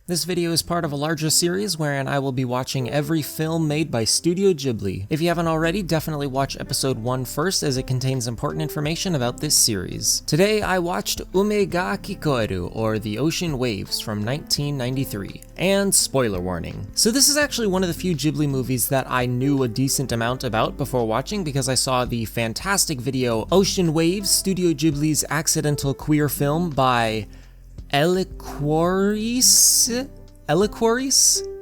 This video is part of a larger series wherein I will be watching every film made by Studio Ghibli. If you haven't already, definitely watch episode 1 first as it contains important information about this series. Today I watched Ume ga Kikoeru, or The Ocean Waves from 1993. And spoiler warning. So this is actually one of the few Ghibli movies that I knew a decent amount about before watching because I saw the fantastic video Ocean Waves, Studio Ghibli's accidental queer film by Eliquaris?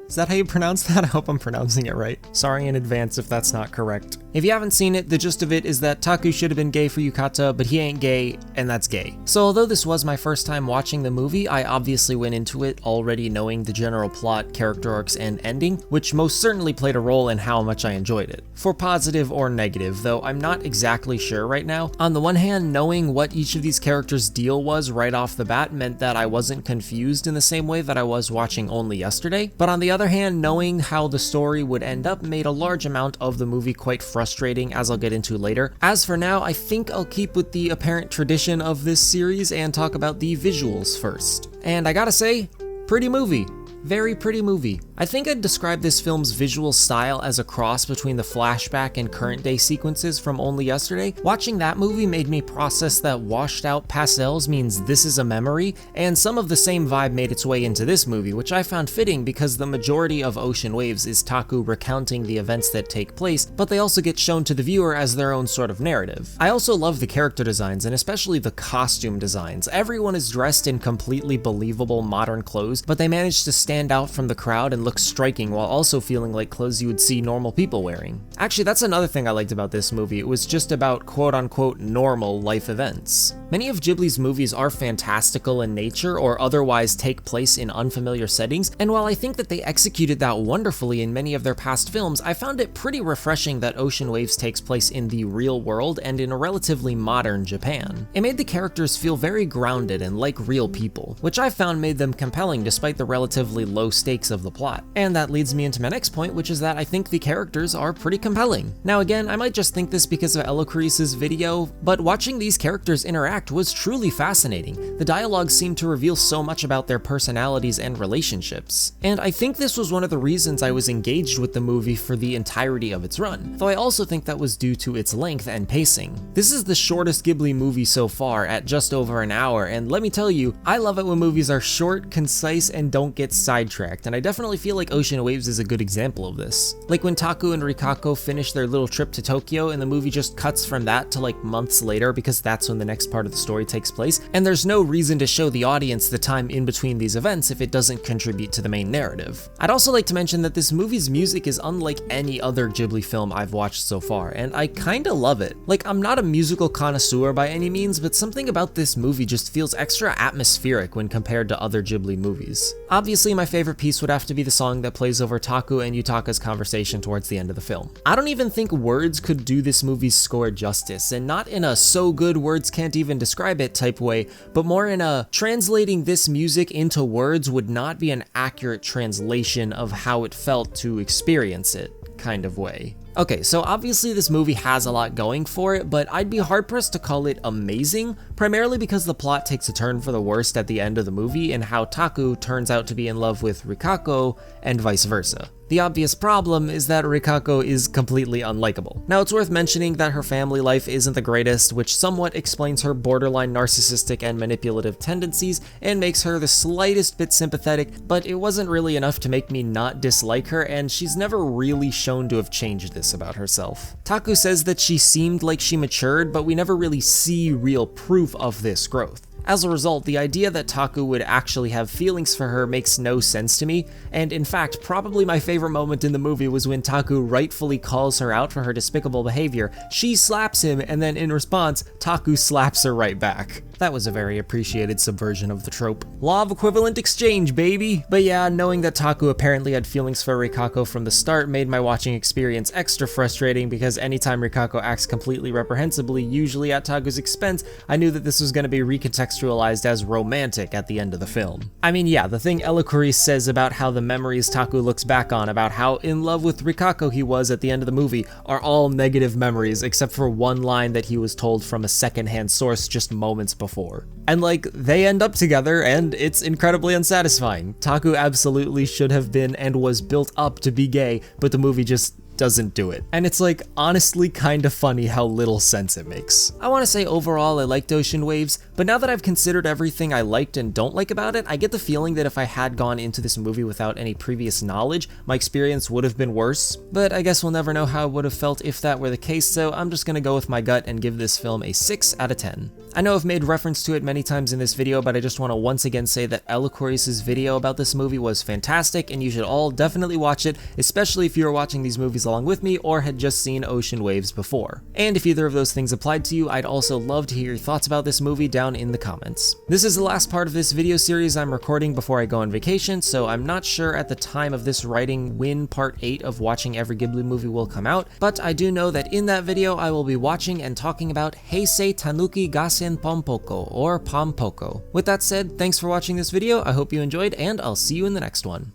Is that how you pronounce that? I hope I'm pronouncing it right. Sorry in advance if that's not correct. If you haven't seen it, the gist of it is that Taku should have been gay for Yukata, but he ain't gay, and that's gay. So although this was my first time watching the movie, I obviously went into it already knowing the general plot, character arcs, and ending, which most certainly played a role in how much I enjoyed it. For positive or negative, though I'm not exactly sure right now. On the one hand, knowing what each of these characters' deal was right off the bat meant that I wasn't confused in the same way that I was watching only yesterday, but on the other hand, knowing how the story would end up made a large amount of the movie quite frustrating, as I'll get into later. As for now, I think I'll keep with the apparent tradition of this series and talk about the visuals first. And I gotta say, pretty movie. Very pretty movie. I think I'd describe this film's visual style as a cross between the flashback and current day sequences from Only Yesterday. Watching that movie made me process that washed out pastels means this is a memory, and some of the same vibe made its way into this movie, which I found fitting because the majority of Ocean Waves is Taku recounting the events that take place, but they also get shown to the viewer as their own sort of narrative. I also love the character designs, and especially the costume designs. Everyone is dressed in completely believable modern clothes, but they manage to stand out from the crowd and look striking while also feeling like clothes you would see normal people wearing. Actually, that's another thing I liked about this movie. It was just about quote-unquote normal life events. Many of Ghibli's movies are fantastical in nature or otherwise take place in unfamiliar settings, and while I think that they executed that wonderfully in many of their past films, I found it pretty refreshing that Ocean Waves takes place in the real world and in a relatively modern Japan. It made the characters feel very grounded and like real people, which I found made them compelling despite the relatively low stakes of the plot. And that leads me into my next point, which is that I think the characters are pretty compelling. Now again, I might just think this because of Elocrise's video, but watching these characters interact was truly fascinating. The dialogue seemed to reveal so much about their personalities and relationships. And I think this was one of the reasons I was engaged with the movie for the entirety of its run, though I also think that was due to its length and pacing. This is the shortest Ghibli movie so far at just over an hour, and let me tell you, I love it when movies are short, concise, and don't get sidetracked, and I definitely feel like Ocean Waves is a good example of this. Like when Taku and Rikako finish their little trip to Tokyo and the movie just cuts from that to like months later because that's when the next part of the story takes place, and there's no reason to show the audience the time in between these events if it doesn't contribute to the main narrative. I'd also like to mention that this movie's music is unlike any other Ghibli film I've watched so far, and I kinda love it. Like, I'm not a musical connoisseur by any means, but something about this movie just feels extra atmospheric when compared to other Ghibli movies. Obviously, my favorite piece would have to be the song that plays over Taku and Yutaka's conversation towards the end of the film. I don't even think words could do this movie's score justice, and not in a so good words can't even describe it type way, but more in a translating this music into words would not be an accurate translation of how it felt to experience it kind of way. Okay, so obviously this movie has a lot going for it, but I'd be hard-pressed to call it amazing, primarily because the plot takes a turn for the worst at the end of the movie and how Taku turns out to be in love with Rikako and vice versa. The obvious problem is that Rikako is completely unlikable. Now, it's worth mentioning that her family life isn't the greatest, which somewhat explains her borderline narcissistic and manipulative tendencies and makes her the slightest bit sympathetic, but it wasn't really enough to make me not dislike her, and she's never really shown to have changed this about herself. Taku says that she seemed like she matured, but we never really see real proof of this growth. As a result, the idea that Taku would actually have feelings for her makes no sense to me, and in fact, probably my favorite moment in the movie was when Taku rightfully calls her out for her despicable behavior. She slaps him, and then in response, Taku slaps her right back. That was a very appreciated subversion of the trope. Law of equivalent exchange, baby! But yeah, knowing that Taku apparently had feelings for Rikako from the start made my watching experience extra frustrating because anytime Rikako acts completely reprehensibly, usually at Taku's expense, I knew that this was going to be recontextualized as romantic at the end of the film. I mean, yeah, the thing Elocrise says about how the memories Taku looks back on about how in love with Rikako he was at the end of the movie are all negative memories except for one line that he was told from a secondhand source just moments before. And like, they end up together and it's incredibly unsatisfying. Taku absolutely should have been and was built up to be gay, but the movie just doesn't do it. And it's like honestly kind of funny how little sense it makes. I want to say overall I liked Ocean Waves, but now that I've considered everything I liked and don't like about it, I get the feeling that if I had gone into this movie without any previous knowledge, my experience would have been worse. But I guess we'll never know how I would have felt if that were the case, so I'm just gonna go with my gut and give this film a 6 out of 10. I know I've made reference to it many times in this video, but I just want to once again say that Elacoris' video about this movie was fantastic, and you should all definitely watch it, especially if you are watching these movies along with me or had just seen Ocean Waves before. And if either of those things applied to you, I'd also love to hear your thoughts about this movie down in the comments. This is the last part of this video series I'm recording before I go on vacation, so I'm not sure at the time of this writing when part 8 of watching every Ghibli movie will come out, but I do know that in that video I will be watching and talking about Heisei Tanuki Gassen Pompoko, or Pompoko. With that said, thanks for watching this video, I hope you enjoyed, and I'll see you in the next one.